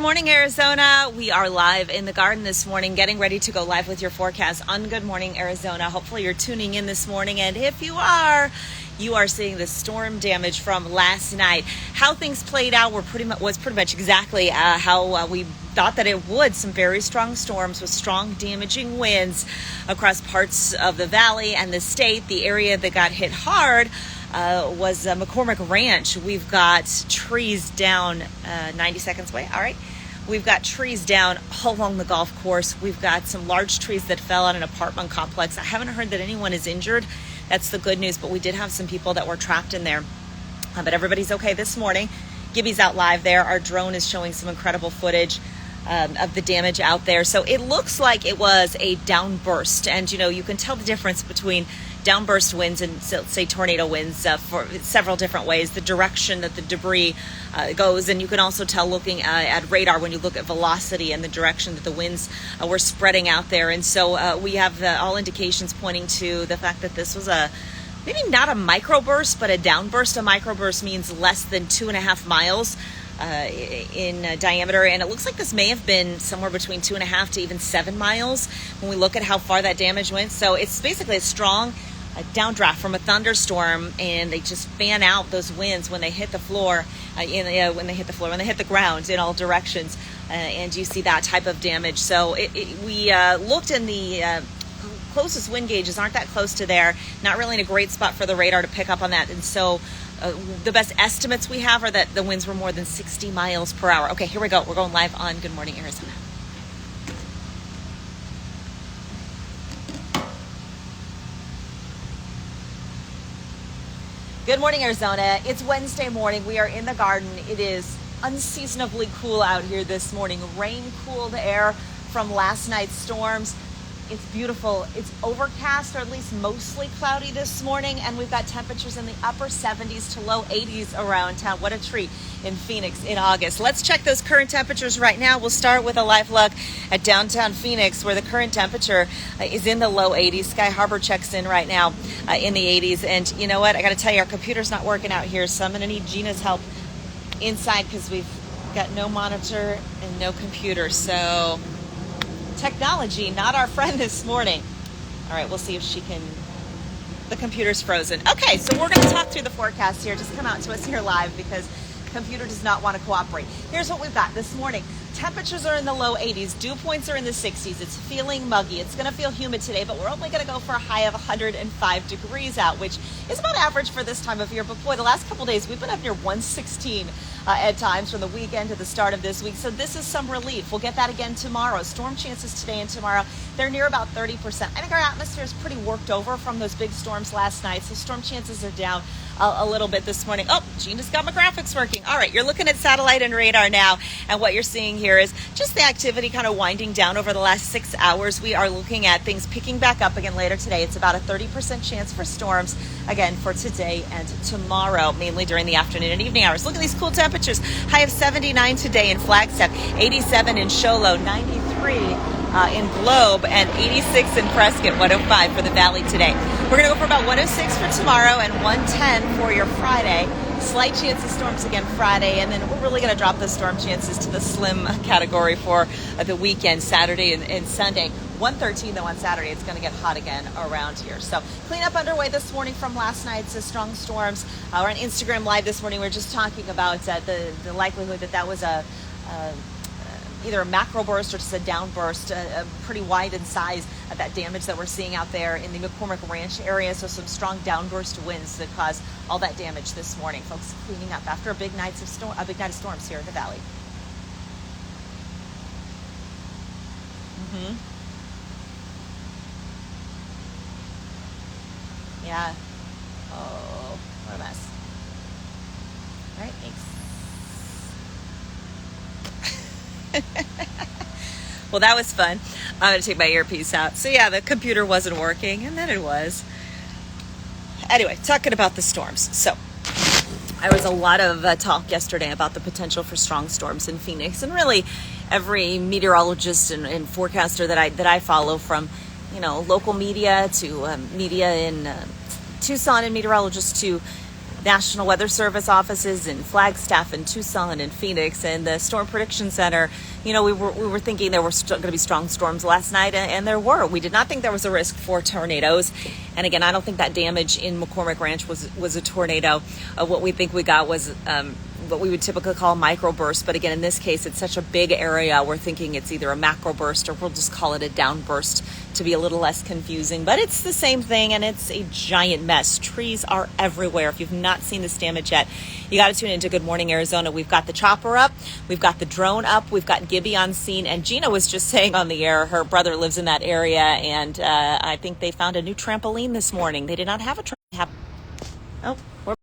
morning, Arizona. We are live in the garden this morning, getting ready to go live with your forecast on Good Morning Arizona. Hopefully you're tuning in this morning, and if you are seeing the storm damage from last night. How things played out was pretty much exactly how we thought that it would. Some very strong storms with strong damaging winds across parts of the valley and the state. The area that got hit hard was McCormick Ranch. We've got trees down 90 seconds away. All right. We've got trees down all along the golf course. We've got some large trees that fell on an apartment complex. I haven't heard that anyone is injured. That's the good news, but we did have some people that were trapped in there. But everybody's okay this morning. Gibby's out live there. Our drone is showing some incredible footage of the damage out there. So it looks like it was a downburst. And, you can tell the difference between downburst winds and, say, tornado winds for several different ways. The direction that the debris goes. And you can also tell looking at radar when you look at velocity and the direction that the winds were spreading out there. And so we have all indications pointing to the fact that this was maybe not a microburst, but a downburst. A microburst means less than 2.5 miles in diameter, and it looks like this may have been somewhere between 2.5 to even 7 miles when we look at how far that damage went. So it's basically a strong downdraft from a thunderstorm, and they just fan out those winds when they hit the floor, when they hit the ground in all directions, and you see that type of damage. So we looked in the closest wind gauges aren't that close to there, not really in a great spot for the radar to pick up on that. And so the best estimates we have are that the winds were more than 60 miles per hour. Okay, here we go. We're going live on Good Morning Arizona. Good morning, Arizona. It's Wednesday morning. We are in the garden. It is unseasonably cool out here this morning. Rain-cooled air from last night's storms. It's beautiful. It's overcast, or at least mostly cloudy this morning, and we've got temperatures in the upper 70s to low 80s around town. What a treat in Phoenix in August. Let's check those current temperatures right now. We'll start with a live look at downtown Phoenix, where the current temperature is in the low 80s. Sky Harbor checks in right now in the 80s. And you know what? I got to tell you, our computer's not working out here, so I'm going to need Gina's help inside because we've got no monitor and no computer. So technology, not our friend this morning. All right, we'll see if she can. The computer's frozen. Okay, so we're going to talk through the forecast here. Just come out to us here live because the computer does not want to cooperate. Here's what we've got this morning. Temperatures are in the low 80s. Dew points are in the 60s. It's feeling muggy. It's going to feel humid today, but we're only going to go for a high of 105 degrees out, which is about average for this time of year. But boy, the last couple days, we've been up near 116 at times from the weekend to the start of this week. So this is some relief. We'll get that again tomorrow. Storm chances today and tomorrow, they're near about 30%. I think our atmosphere is pretty worked over from those big storms last night. So storm chances are down a little bit this morning. Oh, Gina's got my graphics working. All right, you're looking at satellite and radar now, and what you're seeing here is just the activity kind of winding down over the last 6 hours. We are looking at things picking back up again later today. It's about a 30% chance for storms again for today and tomorrow, mainly during the afternoon and evening hours. Look at these cool temperatures. High of 79 today in Flagstaff, 87 in Show Low, 93 in Globe, and 86 in Prescott, 105 for the Valley today. We're going to go for about 106 for tomorrow and 110 for your Friday. Slight chance of storms again Friday, and then we're really going to drop the storm chances to the slim category for the weekend, Saturday and Sunday. 113 though on Saturday. It's going to get hot again around here. So cleanup underway this morning from last night's strong storms. We're on Instagram Live this morning. We were just talking about the likelihood that was either a macro burst or just a downburst, pretty wide in size of that damage that we're seeing out there in the McCormick Ranch area. So some strong downburst winds that caused all that damage this morning. Folks cleaning up after a big night of storms here in the valley. Yeah. Oh, what a mess. All right, thanks. Well, that was fun. I'm going to take my earpiece out. So yeah, the computer wasn't working, and then it was. Anyway, talking about the storms. So there was a lot of talk yesterday about the potential for strong storms in Phoenix, and really every meteorologist and forecaster that I follow, from local media to media in Tucson and meteorologists to National Weather Service offices in Flagstaff and Tucson and Phoenix, and the Storm Prediction Center. You know, we were thinking there were going to be strong storms last night, and there were. We did not think there was a risk for tornadoes. And again, I don't think that damage in McCormick Ranch was a tornado. What we think we got was what we would typically call microburst. But again, in this case, it's such a big area, we're thinking it's either a macroburst, or we'll just call it a downburst to be a little less confusing. But it's the same thing, and it's a giant mess. Trees are everywhere. If you've not seen this damage yet, you got to tune into Good Morning Arizona. We've got the chopper up, we've got the drone up, we've got Gibby on scene, and Gina was just saying on the air, her brother lives in that area, and I think they found a new trampoline this morning. They did not have a trampoline. Oh, we're